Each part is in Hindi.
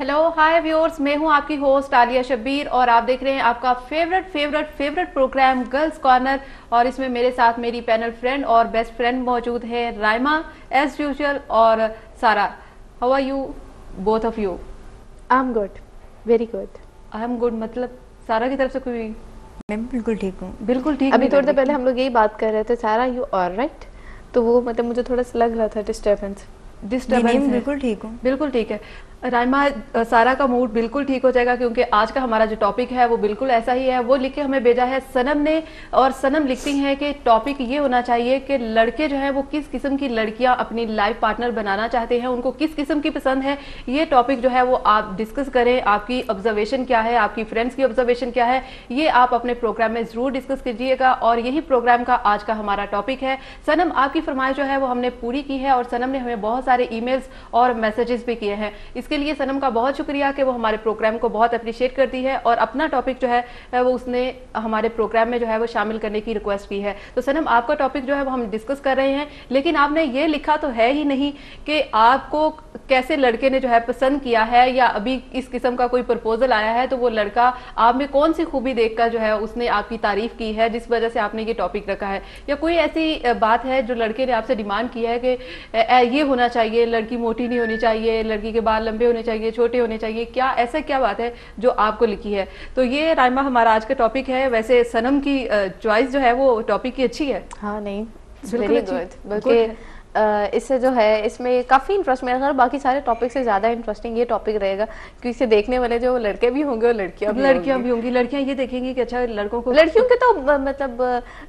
हेलो हाय व्यूअर्स, मैं हूं आपकी होस्ट आलिया शब्बीर और आप देख रहे हैं आपका फेवरेट प्रोग्राम गर्ल्स कॉर्नर। और इसमें मेरे साथ मेरी पैनल फ्रेंड और बेस्ट फ्रेंड मौजूद है राइमा एज यूजुअल और Sara. How are you both of you? I am good, very good. I am good मतलब सारा की तरफ से कोई? मैं बिल्कुल ठीक हूँ। बिल्कुल ठीक। अभी थोड़ी देर पहले हम लोग यही बात कर रहे थे, सारा यू ऑलराइट? तो वो मतलब मुझे थोड़ा सा लग रहा था डिस्टर्बेंस बिल्कुल ठीक हूँ। बिल्कुल ठीक है राइमा, सारा का मूड बिल्कुल ठीक हो जाएगा क्योंकि आज का हमारा जो टॉपिक है वो बिल्कुल ऐसा ही है। वो लिख के हमें भेजा है सनम ने और सनम लिखती हैं कि टॉपिक ये होना चाहिए कि लड़के जो है वो किस किस्म की लड़कियां अपनी लाइफ पार्टनर बनाना चाहते हैं, उनको किस किस्म की पसंद है। ये टॉपिक जो है वो आप डिस्कस करें, आपकी ऑब्जर्वेशन क्या है, आपकी फ्रेंड्स की ऑब्जर्वेशन क्या है, ये आप अपने प्रोग्राम में जरूर डिस्कस कीजिएगा और यही प्रोग्राम का आज का हमारा टॉपिक है। सनम, आपकी फरमाइश जो है वो हमने पूरी की है और सनम ने हमें बहुत सारे ईमेल्स और मैसेजेस भी किए हैं। इसके लिए सनम का बहुत शुक्रिया कि वो हमारे प्रोग्राम को बहुत अप्रिशिएट करती है और अपना टॉपिक जो है वो उसने हमारे प्रोग्राम में जो है वो शामिल करने की रिक्वेस्ट की है। तो सनम, आपका टॉपिक जो है वो हम डिस्कस कर रहे हैं, लेकिन आपने ये लिखा तो है ही नहीं कि आपको कैसे लड़के ने जो है पसंद किया है या अभी इस किस्म का कोई प्रपोजल आया है तो वो लड़का आप में कौन सी खूबी देखकर जो है उसने आपकी तारीफ की है जिस वजह से आपने ये टॉपिक रखा है, या कोई ऐसी बात है जो लड़के ने आपसे डिमांड किया है कि ये होना चाहिए, लड़की मोटी नहीं होनी चाहिए, लड़की के बाल लंबे होने चाहिए, छोटे होने चाहिए, क्या ऐसा क्या बात है जो आपको लिखी है? तो ये राइमा हमारा आज का टॉपिक है। वैसे सनम की चॉइस जो है वो टॉपिक की अच्छी है। हाँ नहीं, बिल्कुल गुड। बल्कि इससे जो है इसमें काफ़ी इंटरेस्ट, मेरा ख्याल बाकी सारे टॉपिक से ज़्यादा इंटरेस्टिंग ये टॉपिक रहेगा क्योंकि इसे देखने वाले जो लड़के भी होंगे और लड़कियां भी होंगी। लड़कियां ये देखेंगी कि अच्छा लड़कों को, लड़कियों के तो मतलब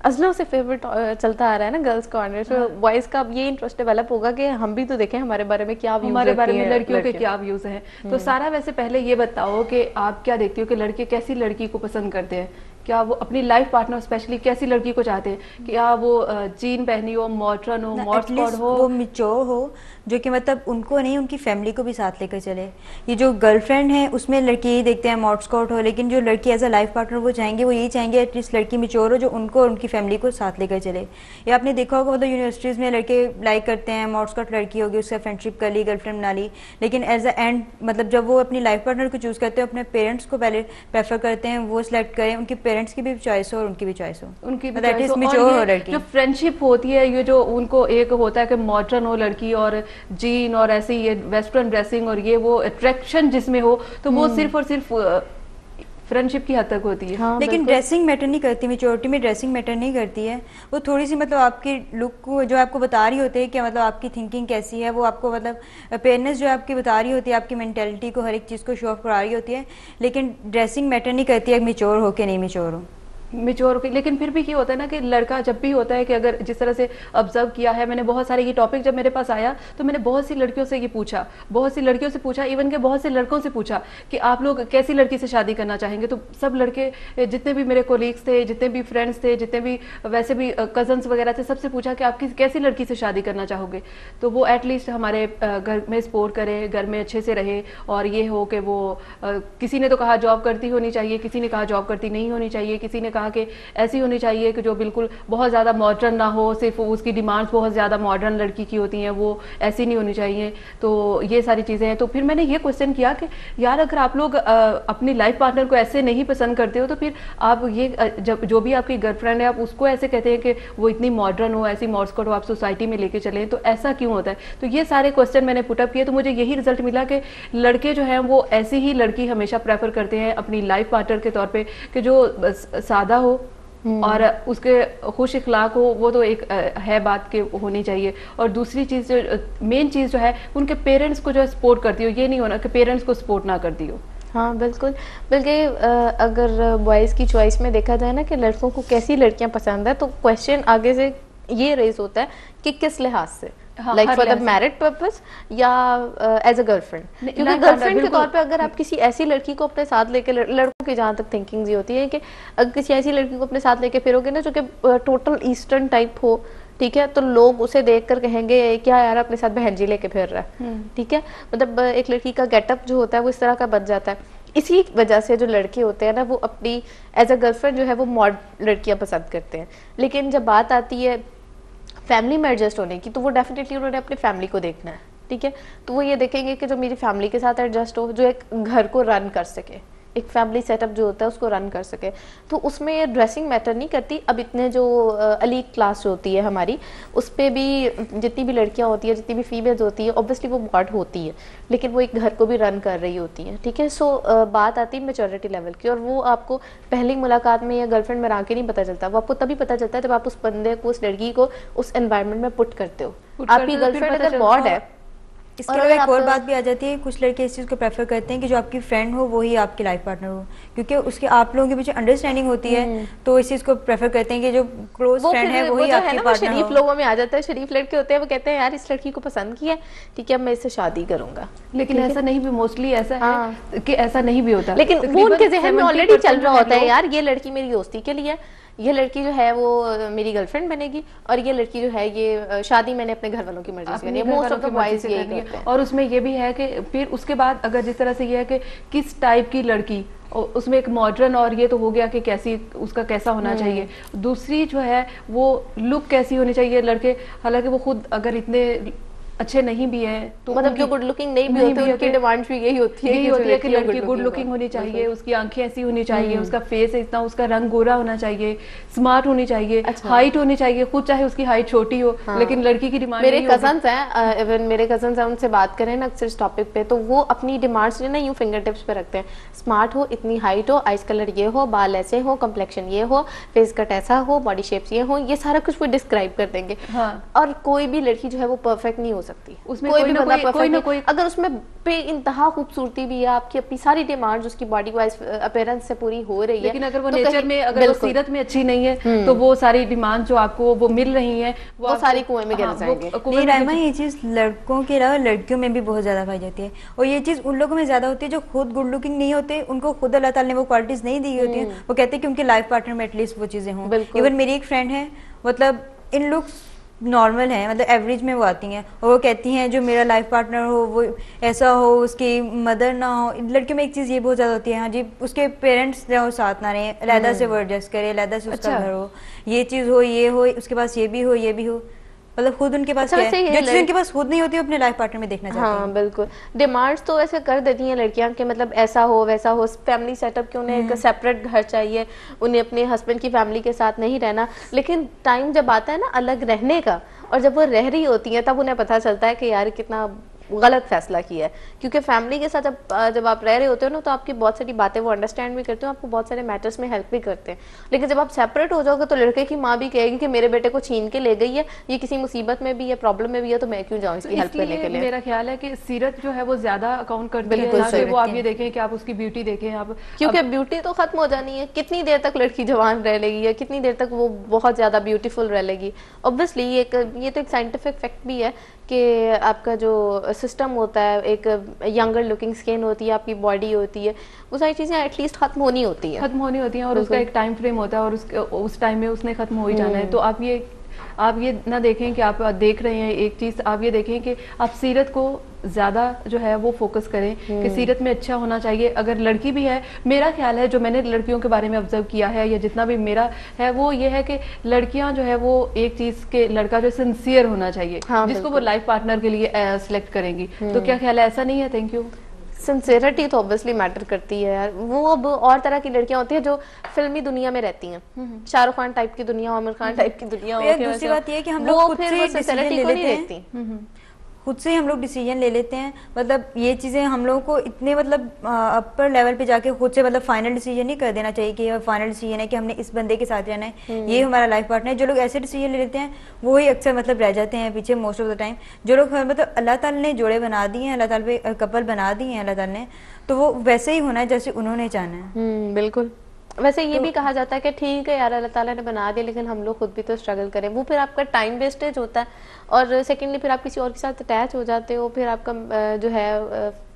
अजलों से फेवरेट चलता आ रहा है ना गर्ल्स कॉर्नर, तो बॉयज का ये इंटरेस्ट डेवलप होगा कि हम भी तो देखें हमारे बारे में क्या व्यूज, हमारे बारे में लड़कियों के क्या व्यूज हैं। तो सारा, वैसे पहले ये बताओ कि आप क्या देखती हो कि लड़के कैसी लड़की को पसंद करते हैं? क्या वो अपनी लाइफ पार्टनर स्पेशली कैसी लड़की को चाहते हैं? क्या वो जीन पहनी हो, मॉडर्न हो, मॉडर्न हो, वो मिच्योर हो, जो कि मतलब उनको नहीं उनकी फैमिली को भी साथ लेकर चले। ये जो गर्लफ्रेंड है उसमें लड़की यही देखते हैं मॉड स्कॉट हो, लेकिन जो लड़की एज अ लाइफ पार्टनर वो चाहेंगे, वो यही चाहेंगे एटलीस्ट लड़की मिच्योर हो जो उनको और उनकी फैमिली को साथ लेकर चले। ये आपने देखा होगा मतलब यूनिवर्सिटीज़ में लड़के लाइक करते हैं मॉड स्कॉट लड़की होगी, उसका फ्रेंडशिप कर ली, गर्लफ्रेंड बना ली, लेकिन एज अ एंड मतलब जब वो अपनी लाइफ पार्टनर को चूज़ करते हैं अपने पेरेंट्स को पहले प्रेफर करते हैं, वो सिलेक्ट करें, उनके पेरेंट्स की भी चॉइस हो और उनकी भी चॉइस हो, उनकी भी दैट इज चॉइस हो। मैच्योर हो और लड़की। जो फ्रेंडशिप होती है, ये जो उनको एक होता है कि मॉडर्न हो लड़की और जीन और ऐसे ये वेस्टर्न ड्रेसिंग और ये वो अट्रैक्शन जिसमें हो, तो वो सिर्फ और सिर्फ फ्रेंडशिप की हद तक होती है। हाँ, लेकिन ड्रेसिंग मैटर नहीं करती, मेच्योरिटी में ड्रेसिंग मैटर नहीं करती है। वो थोड़ी सी मतलब आपकी लुक को जो आपको बता रही होती है कि मतलब आपकी थिंकिंग कैसी है, वो आपको मतलब पेयरनेस जो आपकी बता रही होती है, आपकी मेंटेलिटी को हर एक चीज़ को शो ऑफ करा रही होती है, लेकिन ड्रेसिंग मैटर नहीं करती है मेच्योर हो कि नहीं मेच्योर हो। मेच्योर, लेकिन फिर भी ये होता है ना कि लड़का जब भी होता है कि अगर जिस तरह से ऑब्जर्व किया है मैंने, बहुत सारे ये टॉपिक जब मेरे पास आया तो मैंने बहुत सी लड़कियों से ये पूछा, बहुत सी लड़कियों से पूछा, इवन के बहुत से लड़कों से पूछा कि आप लोग कैसी लड़की से शादी करना चाहेंगे। तो सब लड़के जितने भी मेरे कोलीग्स थे, जितने भी फ्रेंड्स थे, जितने भी वैसे भी कजन्स वगैरह थे, सबसे पूछा कि आप कैसी लड़की से शादी करना चाहोगे। तो वो एटलीस्ट हमारे घर में सपोर्ट करे, घर में अच्छे से रहे और ये हो कि वो किसी ने तो कहा जॉब करती होनी चाहिए, किसी ने कहा जॉब करती नहीं होनी चाहिए, किसी ने कहा कि ऐसी होनी चाहिए कि जो बिल्कुल बहुत ज़्यादा मॉडर्न ना हो, सिर्फ उसकी डिमांड्स बहुत ज़्यादा मॉडर्न लड़की की होती हैं, वो ऐसी नहीं होनी चाहिए। तो ये सारी चीज़ें हैं। तो फिर मैंने ये क्वेश्चन किया कि यार अगर आप लोग अपनी लाइफ पार्टनर को ऐसे नहीं पसंद करते हो तो फिर आप ये जब जो भी आपकी गर्लफ्रेंड है आप उसको ऐसे कहते हैं कि वो इतनी मॉडर्न हो, ऐसी मॉडस्कॉट हो, आप सोसाइटी में लेके चले, तो ऐसा क्यों होता है? तो ये सारे क्वेश्चन मैंने पुटअप किए तो मुझे यही रिजल्ट मिला कि लड़के जो हैं वो ऐसी ही लड़की हमेशा प्रेफर करते हैं अपनी लाइफ पार्टनर के तौर पर कि जो सादा हो और उसके खुश इखलाक हो। वो तो एक है बात के होनी चाहिए। और दूसरी चीज़ जो मेन चीज़ जो है उनके पेरेंट्स को जो है सपोर्ट करती हो, ये नहीं होना कि पेरेंट्स को सपोर्ट ना करती हो। हाँ बिल्कुल। बल्कि अगर बॉयज़ की चॉइस में देखा जाए ना कि लड़कों को कैसी लड़कियां पसंद है, तो क्वेश्चन आगे से ये रेज होता है कि किस लिहाज से, like for the married purpose या एज अ गर्लफ्रेंड। क्योंकि गर्लफ्रेंड के तौर पे अगर आप किसी ऐसी लड़की को अपने साथ लेके, लड़कों की जहाँ तक थिंकिंग ये होती है कि अगर किसी ऐसी लड़की को अपने साथ लेके फिरोगे ना जो कि टोटल ईस्टर्न टाइप हो, ठीक है, तो लोग उसे देखकर कहेंगे क्या यार अपने साथ बहन जी लेके फिर रहा है, ठीक है। मतलब एक लड़की का गेटअप जो होता है वो इस तरह का बन जाता है। इसी वजह से जो लड़के होते हैं ना वो अपनी एज अ गर्लफ्रेंड जो है वो मॉडर्न लड़कियां पसंद करते हैं। लेकिन जब बात आती है फैमिली में एडजस्ट होने की, तो वो डेफिनेटली उन्होंने अपनी फैमिली को देखना है। ठीक है, तो वो ये देखेंगे कि जो मेरी फैमिली के साथ एडजस्ट हो, जो एक घर को रन कर सके, एक फैमिली सेटअप जो होता है उसको रन कर सके। तो उसमें ये ड्रेसिंग मैटर नहीं करती। अब इतने जो एलीट क्लास जो होती है हमारी, उस पर भी जितनी भी लड़कियां होती है, जितनी भी फीमेल्स होती है, ऑब्वियसली वो मॉड होती है, लेकिन वो एक घर को भी रन कर रही होती है, ठीक है। सो बात आती है मेच्योरिटी लेवल की, और वो आपको पहली मुलाकात में या गर्लफ्रेंड में आके नहीं पता चलता, वो आपको तभी पता चलता है जब आप उस बंदे को, उस लड़की को उस एनवायरनमेंट में पुट करते हो। आपकी गर्लफ्रेंड अगर मॉड है, इसके अलावा एक और बात भी आ जाती है, कुछ लड़के इस चीज़ को प्रेफर करते हैं कि जो आपकी फ्रेंड हो वही आपकी लाइफ पार्टनर हो, क्योंकि उसके आप लोगों के पीछे अंडरस्टैंडिंग होती है, तो इस चीज़ को प्रेफर करते हैं कि जो क्लोज फ्रेंड है वही आपकी पार्टनर हो। शरीफ लोगों में आ जाता है, शरीफ लड़के होते हैं, वो कहते हैं यार इस लड़की को पसंद किया, ठीक है मैं इससे शादी करूंगा। लेकिन ऐसा नहीं भी, मोस्टली ऐसा है कि ऐसा नहीं भी होता, लेकिन वो उनके जहन में ऑलरेडी चल रहा होता है, यार ये लड़की मेरी दोस्ती के लिए, ये लड़की जो है वो मेरी गर्लफ्रेंड बनेगी, और ये लड़की जो है ये शादी मैंने अपने घर वालों की मर्जी से करनी है। मोस्ट ऑफ द बॉयज यही करते हैं। और उसमें ये भी है कि फिर उसके बाद अगर जिस तरह से ये है कि किस टाइप की लड़की, उसमें एक मॉडर्न, और ये तो हो गया कि कैसी उसका कैसा होना चाहिए, दूसरी जो है वो लुक कैसी होनी चाहिए। लड़के हालांकि वो खुद अगर इतने अच्छे नहीं भी हैं तो मतलब जो गुड लुकिंग नहीं भी होते, उनकी डिमांड भी यही होती है कि लड़की गुड लुकिंग होनी चाहिए, उसकी आंखें ऐसी होनी चाहिए, उसका फेस इतना, उसका रंग गोरा होना चाहिए, स्मार्ट होनी चाहिए, हाइट होनी चाहिए, खुद चाहे उसकी हाइट छोटी हो, लेकिन लड़की की डिमांड। मेरे कजन्स हैं, इवन मेरे कजन्स हैं, उनसे बात करें ना अक्सर इस टॉपिक पे, तो वो अपनी डिमांड्स जो ना यूं फिंगर टिप्स पे रखते हैं। स्मार्ट हो, इतनी हाइट हो, आइज कलर ये हो, बाल ऐसे हो, कम्प्लेक्शन ये हो, फेस कट ऐसा हो, बॉडी शेप्स ये हो, ये सारा कुछ वो डिस्क्राइब कर देंगे। और कोई भी लड़की जो है वो परफेक्ट नहीं हो सकती, उसमें कोई ना कोई अगर उसमें पे इंतहा खूबसूरती भी है, आपकी अपनी सारी डिमांड्स उसकी बॉडी वाइज अपीयरेंस से पूरी हो रही है, लेकिन अगर वो नेचर में, अगर वो सीरत में अच्छी नहीं है, तो वो सारी डिमांड जो आपको वो मिल रही है वो सारी कुएं में गिर जाएंगे। नहीं राइमा, ये चीज लड़कों के अलावा लड़कियों में भी बहुत ज्यादा पाई जाती है, और ये चीज उन लोगों में ज्यादा होती है जो खुद गुड लुकिंग नहीं होते, उनको खुद अल्लाह ताला ने वो क्वालिटीज नहीं दी होती है। वो कहते हैं कि उनके लाइफ पार्टनर में एटलीस्ट वो चीजें हों। इवन मेरी एक फ्रेंड है, मतलब इन लुक्स नॉर्मल है, मतलब एवरेज में वो आती हैं, और वो कहती हैं जो मेरा लाइफ पार्टनर हो वो ऐसा हो, उसकी मदर ना हो। लड़कियों में एक चीज़ ये बहुत ज़्यादा होती है, हाँ जी, उसके पेरेंट्स जो हो साथ ना रहे, अलहदा से वो एडजस्ट करे, अलहदा से उसका घर हो, ये चीज़ हो, ये हो, उसके पास ये भी हो, ये भी हो, मतलब खुद उनके पास क्या है, जो चीज़ उनके पास खुद नहीं होती, अपने लाइफ पार्टनर में देखना चाहते हैं। हाँ बिल्कुल, डिमांड्स तो ऐसे कर देती हैं लड़कियां कि मतलब ऐसा हो वैसा हो, फैमिली सेटअप के, उन्हें एक सेपरेट घर चाहिए, उन्हें अपने हस्बैंड की फैमिली के साथ नहीं रहना। लेकिन टाइम जब आता है ना अलग रहने का, और जब वो रह रही होती हैं, तब उन्हें पता चलता है कि यार कितना गलत फैसला किया है, क्योंकि फैमिली के साथ जब आप रह रहे होते हो ना, तो आपकी बहुत सारी बातें वो अंडरस्टैंड भी करते हो, आपको बहुत सारे मैटर्स में हेल्प भी करते हैं। लेकिन जब आप सेपरेट हो जाओगे तो लड़के की माँ भी कहेगी कि मेरे बेटे को छीन के ले गई है, ये किसी मुसीबत में भी है, प्रॉब्लम में भी है, तो मैं क्यों जाऊँ इसकी हेल्प करने के लिए। मेरा ख्याल है कि सीरत जो है वो ज्यादा अकाउंट करती है, वो आप ये देखें कि आप उसकी ब्यूटी देखें आप, क्योंकि ब्यूटी तो खत्म हो जानी है, कितनी देर तक लड़की जवान रह लेगी या कितनी देर तक वो बहुत ज्यादा ब्यूटीफुल रह लेगी। ऑब्वियसली ये तो एक साइंटिफिक फैक्ट भी है कि आपका जो सिस्टम होता है, एक यंगर लुकिंग स्किन होती है, आपकी बॉडी होती है, वो सारी चीज़ें एटलीस्ट खत्म होनी होती हैं, और उसका एक टाइम फ्रेम होता है, और उस टाइम में उसने खत्म हो ही जाना है। तो आप ये ना देखें कि आप देख रहे हैं एक चीज़, आप ये देखें कि आप सीरत को ज़्यादा जो है वो फोकस करें कि सीरत में अच्छा होना चाहिए। अगर लड़की भी है, मेरा ख्याल है जो मैंने लड़कियों के बारे में ऑब्जर्व किया है या जितना भी मेरा है, वो ये है कि लड़कियां जो है वो एक चीज़ के लड़का जो सिंसियर होना चाहिए, जिसको वो लाइफ पार्टनर के लिए सिलेक्ट करेंगी। तो क्या ख्याल है, ऐसा नहीं है? Thank you. सिंसियरिटी तो ऑब्वियसली मैटर करती है यार। वो अब और तरह की लड़कियां होती हैं जो फिल्मी दुनिया में रहती हैं, शाहरुख खान टाइप की दुनिया, आमिर खान टाइप की दुनिया। दूसरी बात ये है कि हम लोग खुद से सिंसियरिटी को नहीं देखती, खुद से हम लोग डिसीजन ले लेते हैं। मतलब ये चीज़ें हम लोगों को इतने मतलब अपर लेवल पे जाके खुद से मतलब फाइनल डिसीजन नहीं कर देना चाहिए कि फाइनल डिसीजन है कि हमने इस बंदे के साथ रहना है, ये हमारा लाइफ पार्टनर है। जो लोग ऐसे डिसीजन ले लेते हैं वो ही अक्सर मतलब रह जाते हैं पीछे मोस्ट ऑफ द टाइम। जो लोग मतलब अल्लाह ताला ने जोड़े बना दिए हैं, अल्लाह ताला पे कपल बना दिए हैं अल्लाह ताला ने, तो वो वैसे ही होना है जैसे उन्होंने चाहना है। बिल्कुल। वैसे ये भी कहा जाता है कि ठीक है यार अल्लाह ताला ने बना दिया, लेकिन हम लोग खुद भी तो स्ट्रगल करें। वो फिर आपका टाइम वेस्टेज होता है, और सेकेंडली फिर आप किसी और के साथ अटैच हो जाते हो, फिर आपका जो है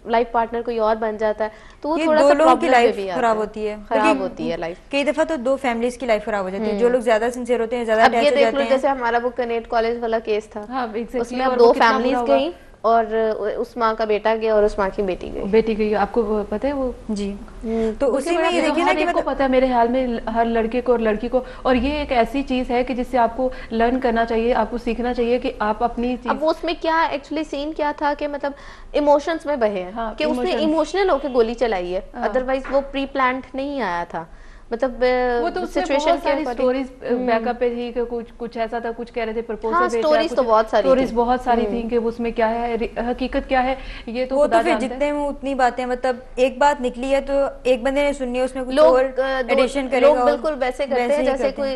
लाइफ पार्टनर कोई और बन जाता है, तो वो थोड़ा सा प्रॉब्लम की लाइफ खराब होती है लाइफ। कई दफा तो दो फैमिलीज की लाइफ खराब हो जाती है, जो लोग ज्यादा सिंसियर होते हैं, ज्यादा अटैच हो जाते हैं। जैसे हमारा वो कनेट कॉलेज वाला केस था, हाँ, उसमें अब दो फैमिलीज गई, और उस माँ का बेटा गया और उस माँ की बेटी गई। बेटी गई, आपको पता है वो? जी। तो उसी में ये देखिए ना कि मतलब पता है मेरे ख्याल में हर लड़के को और लड़की को, और ये एक ऐसी चीज है कि जिससे आपको लर्न करना चाहिए, आपको सीखना चाहिए कि आप अपनी चीज। अब उसमें क्या एक्चुअली सीन क्या था कि मतलब इमोशंस में बहे हैं, हाँ, कि उसने इमोशनल होकर गोली चलाई है, अदरवाइज वो प्री प्लान्ड नहीं आया था। मतलब वो तो सिचुएशन सारी स्टोरीज बैकअप पे थी कि कुछ ऐसा था, कुछ कह रहे थे प्रपोजल। हाँ, स्टोरीज तो बहुत सारी स्टोरीज बहुत सारी थी कि उसमें क्या है, हकीकत क्या है, ये तो वो तो फिर जितने में उतनी बातें, मतलब एक बात निकली है तो एक बंदे ने सुननी है, उसमें कुछ और एडिशन करेगा। लोग बिल्कुल वैसे करते हैं जैसे कोई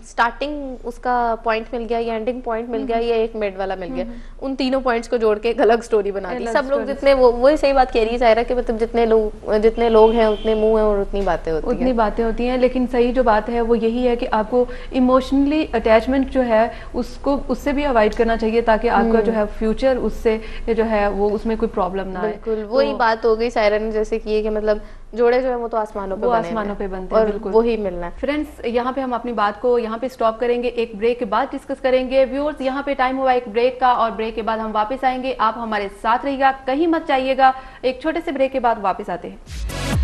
स्टार्टिंग उसका पॉइंट मिल गया या एंडिंग पॉइंट मिल गया या एक मिड वाला मिल गया, उन तीनों पॉइंट्स को जोड़ के एक अलग स्टोरी बना दी। सब लोग जितने, वही सही बात कह रही है सायरा कि मतलब जितने लोग हैं उतने मुंह हैं और उतनी बातें होती हैं। लेकिन सही जो बात है वो यही है कि आपको इमोशनली अटैचमेंट जो है उसको उससे भी अवॉइड करना चाहिए, ताकि आपका जो है फ्यूचर उससे जो है वो उसमें कोई प्रॉब्लम ना आए। बिल्कुल वही बात हो गई सायरा ने जैसे की है कि मतलब जोड़े जो है वो तो आसमानों पे बनते हैं, बिल्कुल वही मिलना है। फ्रेंड्स, यहाँ पे हम अपनी बात को यहाँ पे स्टॉप करेंगे, एक ब्रेक के बाद डिस्कस करेंगे। व्यूअर्स, यहाँ पे टाइम हुआ एक ब्रेक का, और ब्रेक के बाद हम वापस आएंगे। आप हमारे साथ रहिएगा, कहीं मत जाइएगा, एक छोटे से ब्रेक के बाद वापस आते हैं।